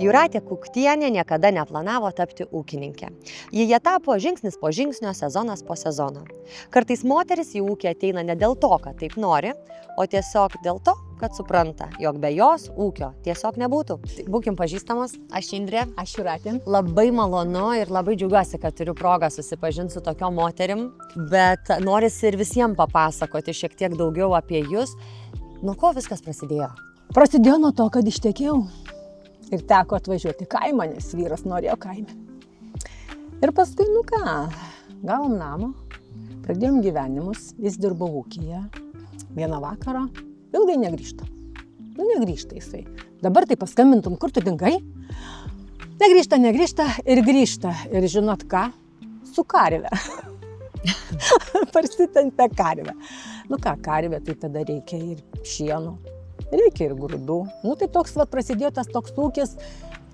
Jūratė Kuktienė niekada neplanavo tapti ūkininkė. Jie tapo žingsnis po žingsnio, sezonas po sezono. Kartais moteris į ūkį ateina ne dėl to, kad taip nori, o tiesiog dėl to, kad supranta, jog be jos ūkio tiesiog nebūtų. Būkim pažįstamos, aš Indrė. Aš Jūratė. Labai malonu ir labai džiaugiuosi, kad turiu progą susipažinti su tokiom moterim, bet norisi ir visiems papasakoti šiek tiek daugiau apie jūs. Nuo ko viskas prasidėjo? Prasidėjo nuo to, kad ištekėjau ir teko atvažiuoti į kaimą, nes vyras norėjo kaime. Ir paskui, gavom namą, pradėjom gyvenimus, jis dirbo ūkyje. Vieną vakarą ilgai negrįžta. Negrįžta jisai. Dabar tai paskambintum, kur tu dingai? Negrįžta ir grįžta. Ir žinot ką? Su karve. Parsitempė karvę. Karvė, tai tada reikia ir šieno, reikia ir grūdų. Tai toks prasidėjo tas toks ūkis,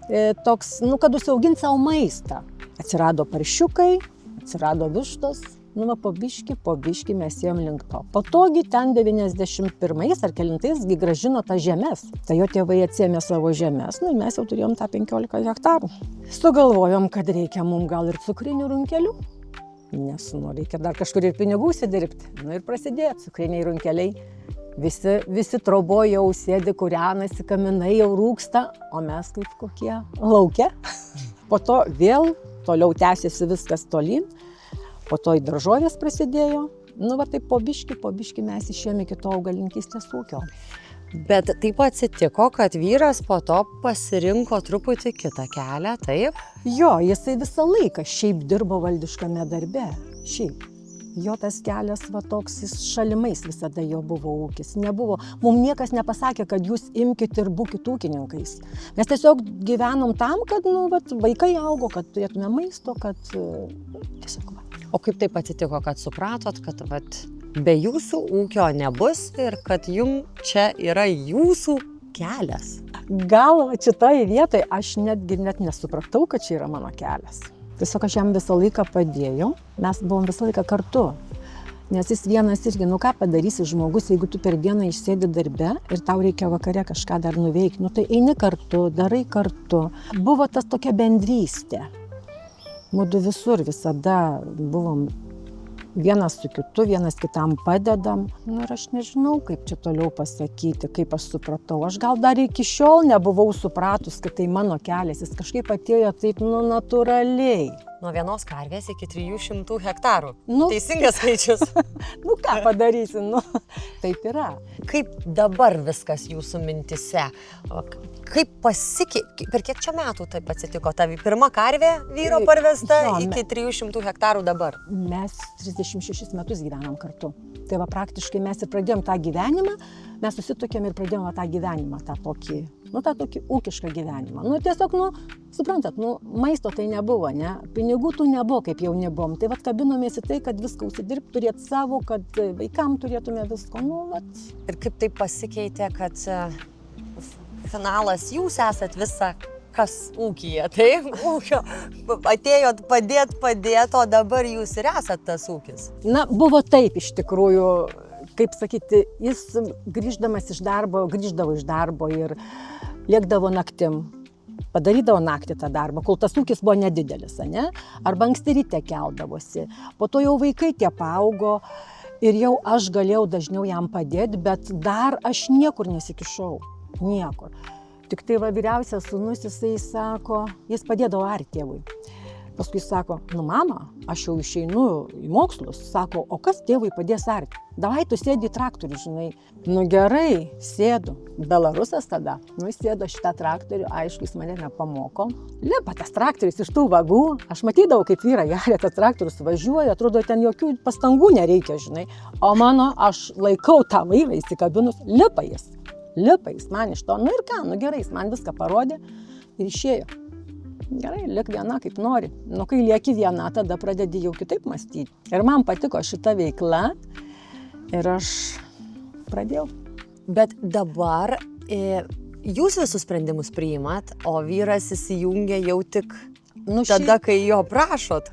kad užsiaugint savo maistą. Atsirado paršiukai, atsirado vištos. Po biškį mes ėjom link to. Patogi ten 91 ar kelintais grąžino tas žemės. Tai jo tėvai atsiėmė savo žemės, mes jau turėjom tą 15 hektarų. Sugalvojom, kad reikia mums gal ir cukrinių runkelių, nes reikia dar kažkur ir pinigų įsidirbti. Ir prasidėjo cukriniai runkeliai. Visi troboje jau sėdi, kūrenasi, kaminai jau rūksta, o mes kaip kokie lauke. Po to vėl toliau tęsiasi viskas tolyn. Po to į daržovės prasidėjo. Tai po biškį mes išėjome iki to augalininkystės ūkio. Bet taip atsitiko, kad vyras po to pasirinko truputį kitą kelią, taip? Jo, jisai visą laiką šiaip dirbo valdiškame darbe. Šiaip. Jo tas kelias toks, jis šalimais visada jo buvo ūkis. Mums niekas nepasakė, kad jūs imkite ir būkite ūkininkais. Mes tiesiog gyvenom tam, kad vaikai augo, kad turėtume maisto, kad tiesiog va. O kaip taip atsitiko, kad supratot, kad be jūsų ūkio nebus ir kad jums čia yra jūsų kelias? Gal šitoje vietoje aš net nesupratau, kad čia yra mano kelias. Tiesiog aš jam visą laiką padėjau, mes buvom visą laiką kartu. Nes jis vienas irgi, ką padarysi žmogus, jeigu tu per dieną išsėdi darbe ir tau reikia vakare kažką dar nuveikti, tai eini kartu, darai kartu. Buvo tas tokia bendrystė. Mudu visur visada buvom vienas su kitu, vienas kitam padedam. Ir aš nežinau, kaip čia toliau pasakyti, kaip aš supratau. Aš gal dar iki šiol nebuvau supratus, kad tai mano kelias. Jis kažkaip atėjo taip, natūraliai. Nuo vienos karvės iki 300 hektarų. Teisingas skaičius. Ką padarysi, taip yra. Kaip dabar viskas jūsų mintise? Kaip pasikeitė, per kiek čia metų taip atsitiko? Ta pirma karvė vyro parvesta iki 300 hektarų dabar? Mes 36 metus gyvenam kartu. Tai praktiškai mes ir pradėjom tą gyvenimą, mes susitokėm ir pradėjom tą gyvenimą, tą tokį ūkišką gyvenimą. Tiesiog, suprantat, maisto tai nebuvo, ne? Pinigų tų nebuvo, kaip jau nebuvom. Tai kabinomės į tai, kad viską užsidirbti, turėti savo, kad vaikam turėtume visko, Ir kaip taip pasikeitė, kad finalas jūs esat visa kas ūkyje, taip? Ūkio atėjot padėt, o dabar jūs ir esat tas ūkis. Buvo taip iš tikrųjų. Kaip sakyti, jis grįždavo iš darbo ir lėkdavo naktim, padarydavo naktį tą darbą, kol tas ūkis buvo nedidelis, ne? Arba anksti ryte keldavosi. Po to jau vaikai tie paaugo ir jau aš galėjau dažniau jam padėti, bet dar aš niekur nesikišau, niekur. Tik tai vyriausias sūnus, jisai sako, jis padėdavo arti tėvui. Paskui sako, mama, aš jau išeinu į mokslus. Sako, o kas tėvui padės arti? Davai, tu sėdi į traktorių, žinai. Gerai, sėdu. Belarusas tada. Sėdo šitą traktorių, aišku, jis mane nepamoko. Lipa tas traktorius iš tų vagų. Aš matydavau, kaip vyrai geria, tas traktorius važiuoja, atrodo, ten jokių pastangų nereikia, žinai. O aš laikau tą vairą įsikabinus, lipa jis man iš to. Ir ką, gerai, jis man viską parodė ir išėjo. Gerai, lik viena kaip nori. Kai lieki viena, tada pradedi jau kitaip mąstyti. Ir man patiko šita veikla ir aš pradėjau. Bet dabar jūs visus sprendimus priimat, o vyras įsijungia jau tik tada, kai jo prašot.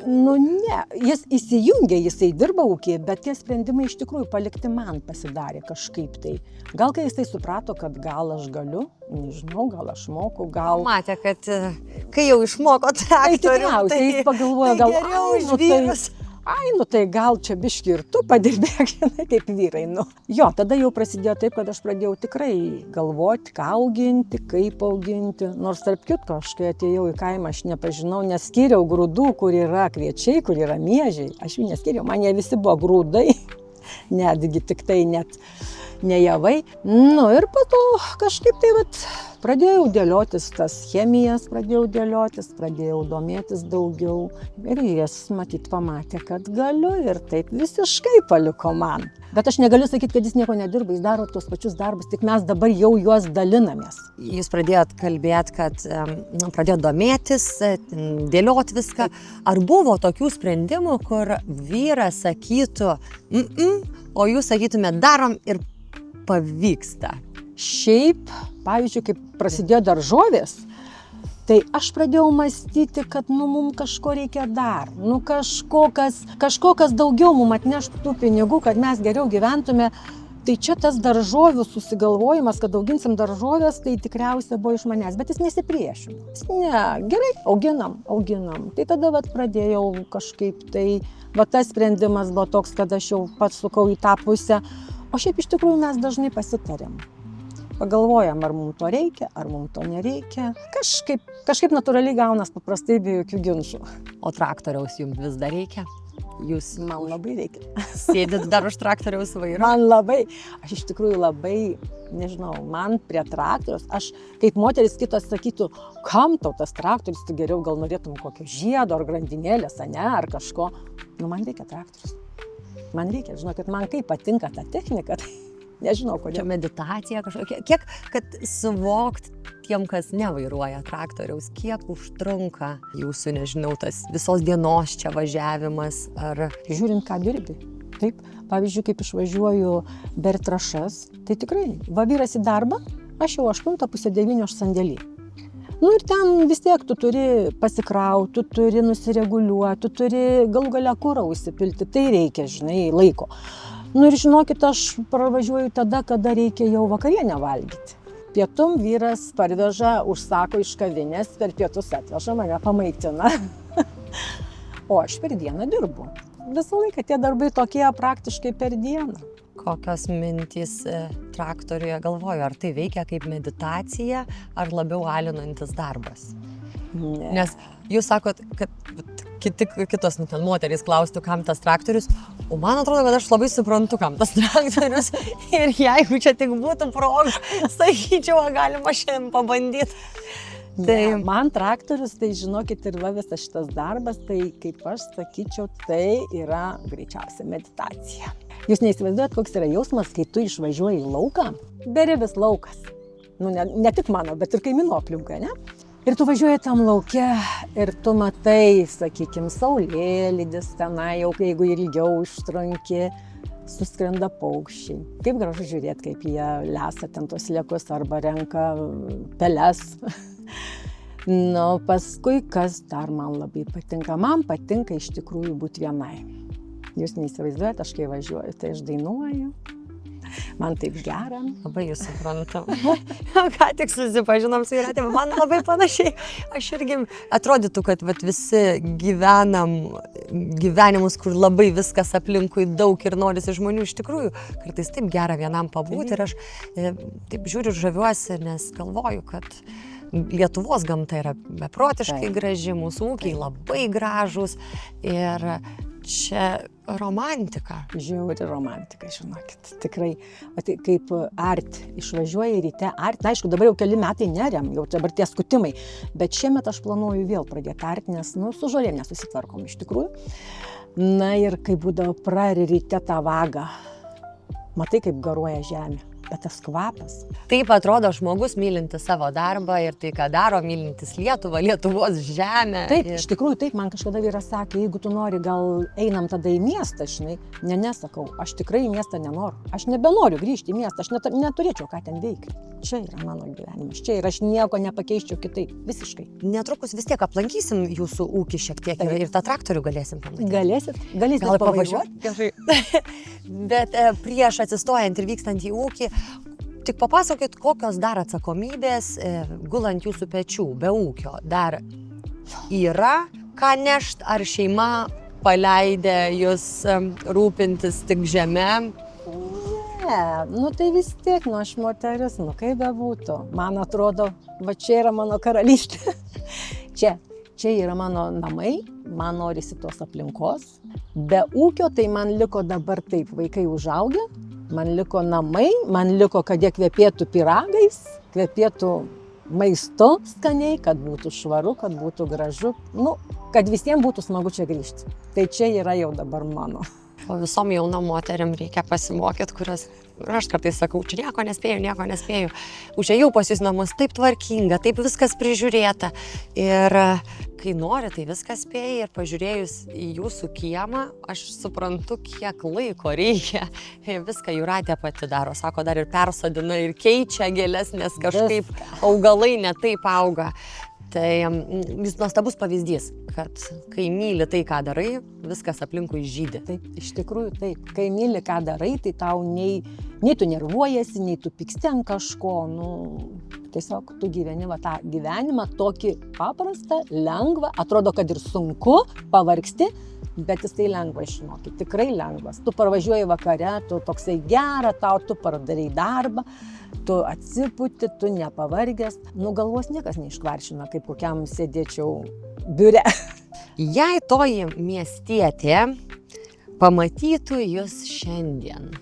Nu ne, jis įsijungė, jisai dirba ūkyje, bet tie sprendimai iš tikrųjų palikti man pasidarė kažkaip tai. Gal kai jisai suprato, kad gal aš galiu, nežinau, gal aš moku, gal... Matė, kad kai jau išmoko traktorių, tikriausiai jis pagalvojo, gal geriau ai, už nu tai- vyrus. Ai, nu tai gal čia biški ir tu padirbėk, žinai, kaip vyrai, nu. Jo, tada jau prasidėjo taip, kad aš pradėjau tikrai galvoti, ką auginti, kaip auginti. Nors tarp kitko, aš kai atėjau į kaimą, aš nepažinau, neskyriau grūdų, kur yra kviečiai, kur yra miežiai. Aš jų neskyriau, man jie visi buvo grūdai, netgi tik tai net ne javai. Nu ir po to kažkaip tai vat, pradėjau dėliotis tas chemijas, pradėjau domėtis daugiau. Ir jis matyt pamatė, kad galiu ir taip visiškai paliko man. Bet aš negaliu sakyti, kad jis nieko nedirba, jis daro tuos pačius darbus, tik mes dabar jau juos dalinamės. Jūs pradėjot kalbėti, kad pradėjot domėtis, dėliot viską. Ar buvo tokių sprendimų, kur vyras sakytų, o jūs sakytumėt, darom ir pavyksta? Šiaip, pavyzdžiui, kaip prasidėjo daržovės, tai aš pradėjau mąstyti, kad mums kažko reikia dar. Kažko, kas daugiau mums atneštų tų pinigų, kad mes geriau gyventume. Tai čia tas daržovių susigalvojimas, kad auginsim daržovės, tai tikriausiai buvo iš manęs, bet jis nesipriešino. Ne, gerai, auginam. Tai tada pradėjau kažkaip tai, tas sprendimas buvo toks, kad aš jau pats sukau į tą pusę. O šiaip iš tikrųjų mes dažnai pasitarėm. Pagalvojam, ar mums to reikia, ar mums to nereikia. Kažkaip natūraliai gaunas paprastai be jokių ginčų. O traktoriaus jums vis dar reikia? Jūs Man labai reikia. sėdit dar už traktoriaus vairo? Man labai. Aš iš tikrųjų labai, nežinau, man prie traktoriaus, aš kaip moteris kitos sakytų, kam tau tas traktorius, tu geriau gal norėtum kokio žiedo ar grandinėlės, ar kažko. Man reikia traktorius. Man reikia, žinokit, man kaip patinka ta technika, tai nežinau kodėl. Čia meditacija kažkokia. Kiek, kad suvokt tiem, kas nevairuoja traktoriaus, kiek užtrunka jūsų, nežinau, tas visos dienos čia važiavimas ar... Žiūrint, ką dirbi. Taip, pavyzdžiui, kaip išvažiuoju ber trąšas, tai tikrai, vyras į darbą, aš jau 8:30 aš sandėly. Ir ten vis tiek tu turi pasikrauti, tu turi nusireguliuoti, tu turi galų gale kurą užsipilti, tai reikia, žinai, laiko. Ir žinokit, aš pravažiuoju tada, kada reikia jau vakarienę valgyti. Pietum vyras parveža, užsako iš kavinės, per pietus atveža, mane pamaitina. O aš per dieną dirbu. Visą laiką tie darbai tokie praktiškai per dieną. Kokios mintys traktoriuje galvoju, ar tai veikia kaip meditacija, ar labiau alinantis darbas? Ne. Nes jūs sakot, kad kitos moterys klaustų, kam tas traktorius, o man atrodo, kad aš labai suprantu, kam tas traktorius. Ir jeigu čia tik būtų proga, sakyčiau, galima šiandien pabandyti. Tai man traktorius, tai žinokit, ir visas šitas darbas, tai kaip aš sakyčiau, tai yra greičiausia meditacija. Jūs neįsivaizduojat, koks yra jausmas, kai tu išvažiuoji į lauką, beribis laukas. Ne tik mano, bet ir kaimynų aplinkoje, ne? Ir tu važiuoji tam lauke ir tu matai, sakykim, saulėlydis tenai, jau jeigu ilgiau užtrunki, suskrenda paukščiai. Kaip gražu žiūrėti, kaip jie lesa ten tos sliekus arba renka peles. Paskui, kas dar man labai patinka? Man patinka iš tikrųjų būti vienai. Jūs neįsivaizduojate, aš kai važiuoju, tai aš dainuoju. Man taip gera. Labai jūs suprantam. Ką tik susipažinom su Jūrate, man labai panašiai. Aš irgi atrodytų, kad visi gyvenam gyvenimus, kur labai viskas aplinkui daug ir norisi žmonių. Iš tikrųjų, kartais taip gera vienam pabūti ir aš taip žiūriu, žaviuosi, nes galvoju, kad Lietuvos gamta yra beprotiškai graži, mūsų ūkiai labai gražūs ir čia romantika. Žiauri romantika, žinokit. Tikrai, kaip arti. Išvažiuoji ryte arti. Aišku, dabar jau keli metai neriam, jau dabar tie skutimai. Bet šiemet aš planuoju vėl pradėti arti, nes su žolėm nesusitvarkom iš tikrųjų. Ir kai būdavo prari ryte tą vagą, matai, kaip garuoja žemė. bet tas kvapas. Taip atrodo žmogus mylintis savo darbą ir tai, ką daro, mylintis Lietuvą, Lietuvos žemę. Taip, iš tikrųjų, taip, man kažkada vyras sakė, jeigu tu nori, gal einam tada į miestą, žinai. Nesakau, aš tikrai į miestą nenoriu. Aš nebenoriu grįžti į miestą, aš neturėčiau ką ten veikti. Čia yra mano gyvenimas, čia ir aš nieko nepakeiščiau kitaip, visiškai. Netrukus vis tiek aplankysim jūsų ūkį šiek tiek ir tą traktorių galėsim pamatyti. Galėsit Gal pavažiuoti? Gerai. Bet prieš atsistojant ir vykstant į ūkį, tik papasakokit, kokios dar atsakomybės gulant jūsų pečių, be ūkio. Dar yra ką nešt, ar šeima paleidė jūs rūpintis tik žeme? Ne, nu tai vis tiek, nu aš moteris, nu kaip bebūtų. Man atrodo, va čia yra mano karalystė. Čia yra mano namai, man norisi tos aplinkos. Be ūkio tai man liko dabar taip, vaikai užaugę, man liko namai, man liko, kad jie kvepėtų pyragais, kvepėtų maistu skaniai, kad būtų švaru, kad būtų gražu, nu, kad visiems būtų smagu čia grįžti. Tai čia yra jau dabar mano. O visom jaunom moterim reikia pasimokyti, kurios, aš kartais sakau, čia nieko nespėju. Užėjau pas jūs namus, taip tvarkinga, taip viskas prižiūrėta. Ir kai nori, tai viskas spėja ir pažiūrėjus į jūsų kiemą, aš suprantu, kiek laiko reikia. Viską Jūratė pati daro, sako, dar ir persodina ir keičia gėles, nes kažkaip augalai ne taip auga. Tai jis nuostabus pavyzdys, kad kai myli tai, ką darai, viskas aplinkui žydi. Taip, iš tikrųjų taip. Kai myli, ką darai, tai tau nei tu nervuojasi, nei tu pyksti ant kažko. Nu, tiesiog tu gyveni va tą gyvenimą tokį paprastą, lengvą, atrodo, kad ir sunku, pavargsti, bet jis tai lengva, žinokit, tikrai lengvas. Tu parvažiuoji vakare, tu toksai gera, tu padarai darbą, tu atsiputi, tu nepavargęs. Nu, galvos niekas neiškvaršina, kaip kokiam sėdėčiau biure. Jei toji miestietė pamatytų jūs šiandien,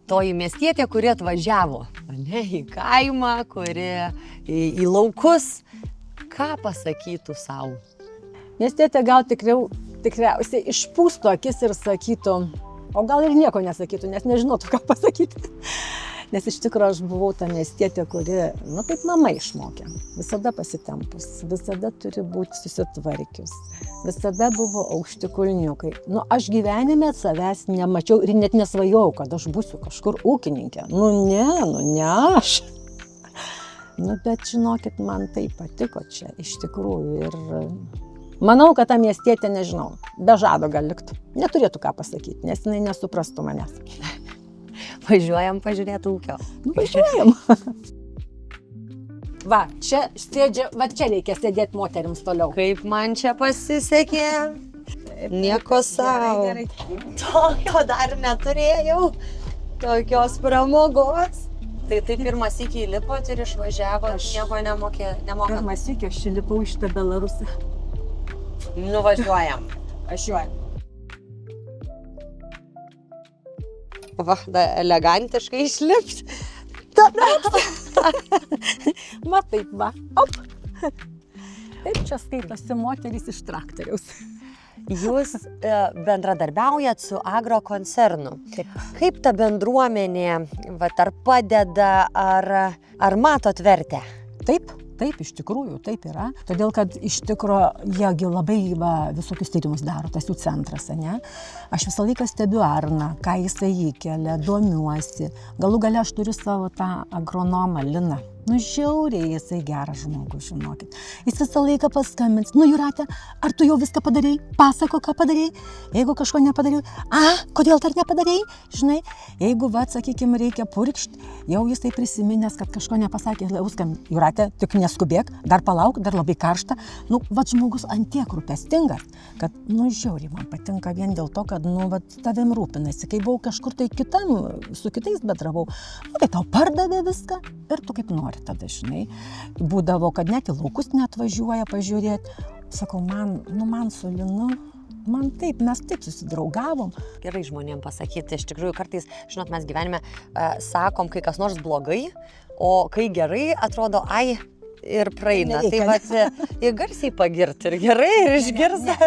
toji miestietė, kuri atvažiavo į kaimą, kuri į laukus, ką pasakytų savo? Miestietė gal tikriausiai išpūstų akis ir sakytų, o gal ir nieko nesakytų, nes nežinotų, ką pasakyti. Nes iš tikrųjų aš buvau ta miestietė, kuri, nu kaip namai išmokė, visada pasitempus, visada turi būti susitvarkius, visada buvo aukšti kulniukai. Nu aš gyvenime savęs nemačiau ir net nesvajojau, kad aš būsiu kažkur ūkininkė. Nu ne aš. Nu bet žinokit, man tai patiko čia iš tikrųjų ir manau, kad ta miestietė, nežinau, be žado gal liktų. Neturėtų ką pasakyti, nes jinai nesuprastų manęs. Važiuojam pažiūrėti ūkio. Nu, važiuojam. Va, čia sėdžiu, va čia reikia sėdėti moterims toliau. Kaip man čia pasisekė. Nieko savo. Gerai. Tokio dar neturėjau. Tokios pramogos. Tai pirmas iki įlipot ir išvažiavo, nieko nemokant. Pirmas iki aš įlipau iš tą Belarusą. Nuvažiuojam. Važiuojam. Va, elegantiškai išlipt. Va taip, va. Op. Taip čia skaitosi moterys iš traktoriaus. Jūs bendradarbiaujat su agrokoncernu. Kaip ta bendruomenė ar padeda, ar matot vertę? Taip, iš tikrųjų, taip yra. Todėl, kad iš tikrųjų jiegi labai visokius tyrimus daro, tas jų centras, ne? Aš visą laiką stebiu Arną, ką jisai įkelia, domiuosi. Galų gale aš turiu savo tą agronomą Liną. Nu, žiauriai jisai geras žmogus, žinokit. Jis visą laiką paskambins. Nu, Jūrate, ar tu jau viską padarei? Pasako, ką padarei? Jeigu kažko nepadarei, kodėl dar nepadarei? Žinai, jeigu, sakykime, reikia purkšti, jau jisai prisiminęs, kad kažko nepasakė, Jūrate, tik neskubėk, dar palauk, dar labai karšta. Nu, žmogus ant tiek rūpestingas, kad, nu, žiauriai man patinka vien dėl to, kad, nu, tavim rūpinasi. Kai buvau kažkur tai kitam, su kitais bendravau, nu, tai tau pardavė viską ir tu kaip nori. Tada, žinai, būdavo, kad net į laukus neatvažiuoja pažiūrėti. Sakau, man su Linu, mes taip susidraugavom. Gerai žmonėm pasakyti, iš tikrųjų kartais, žinot, mes gyvenime sakom, kai kas nors blogai, o kai gerai, atrodo, ir praeina. Tai Nereikia. vat, ir garsiai pagirti ir gerai, ir išgirsta.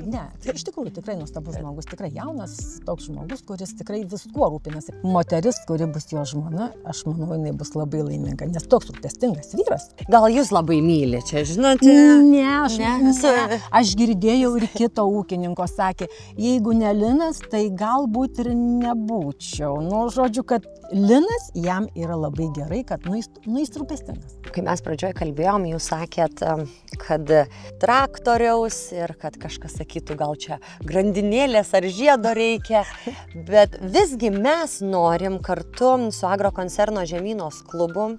Ne, iš tikrųjų tikrai nuostabus žmogus, tikrai jaunas toks žmogus, kuris tikrai viskuo rūpinasi. Moteris, kuri bus jo žmona, aš manau, jinai bus labai laiminga, nes toks rūpestingas vyras. Gal jūs labai myli čia, žinote? Ne, aš girdėjau ir kito ūkininko sakė, jeigu ne Linas, tai galbūt ir nebūčiau. Nu, žodžiu, kad Linas jam yra labai gerai, kad jis rūpestingas. Kai mes pradžioj kalbėjom, jūs sakėt, kad traktoriaus ir kad kažkas sakytų, gal čia grandinėlės ar žiedo reikia, bet visgi mes norim kartu su Agrokoncerno Žemynos klubu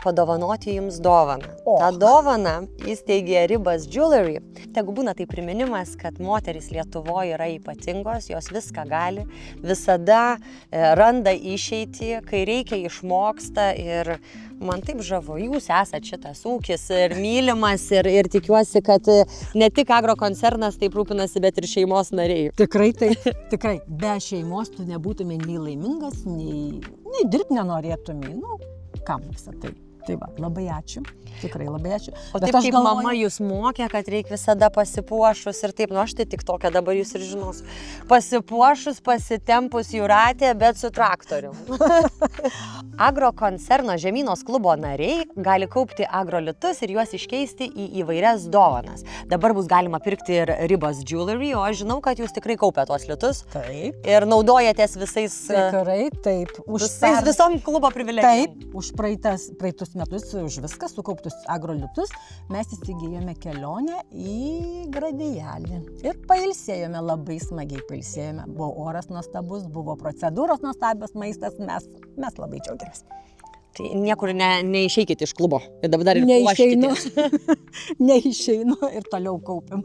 padovanoti jums dovaną. Ta dovana įsteigė Ribas Jewelry. Tegu būna tai priminimas, kad moterys Lietuvoje yra ypatingos, jos viską gali, visada randa išeitį, kai reikia išmoksta ir man taip žavu, jūs esate šitas ūkis ir mylimas ir tikiuosi, kad ne tik Agrokoncernas taip rūpinasi, bet ir šeimos nariai. Tikrai taip, tikrai. Be šeimos tu nebūtumė nei laimingas, nei dirbti nenorėtumė. Nu, kam visą tai? Tai va, labai ačiū, tikrai labai ačiū. O taip kaip mama jūs mokė, kad reikia visada pasipuošus ir taip, nu aš tai tik tokia dabar jūs ir žinosiu. Pasipuošus, pasitempus Jūratė, bet su traktoriu. Agrokoncerno Žemynos klubo nariai gali kaupti agrolitus ir juos iškeisti į įvairias dovanas. Dabar bus galima pirkti ir Ribas Jewelry, o aš žinau, kad jūs tikrai kaupia tuos litus. Taip. Ir naudojatės visais... Tikrai, taip. Visom klubo privilegijom. Taip, už praeitus metus už viską sukauptus agrolitus mes įsigijome kelionę į Gradijalį. Ir pailsėjome, labai smagiai pailsėjome. Buvo oras nuostabus, buvo procedūros nuostabios, maistas, mes labai džiaugiamės. Tai niekur neišeikite iš klubo. Ir dabar ir neišeinu. Neišeinu ir toliau kaupiam.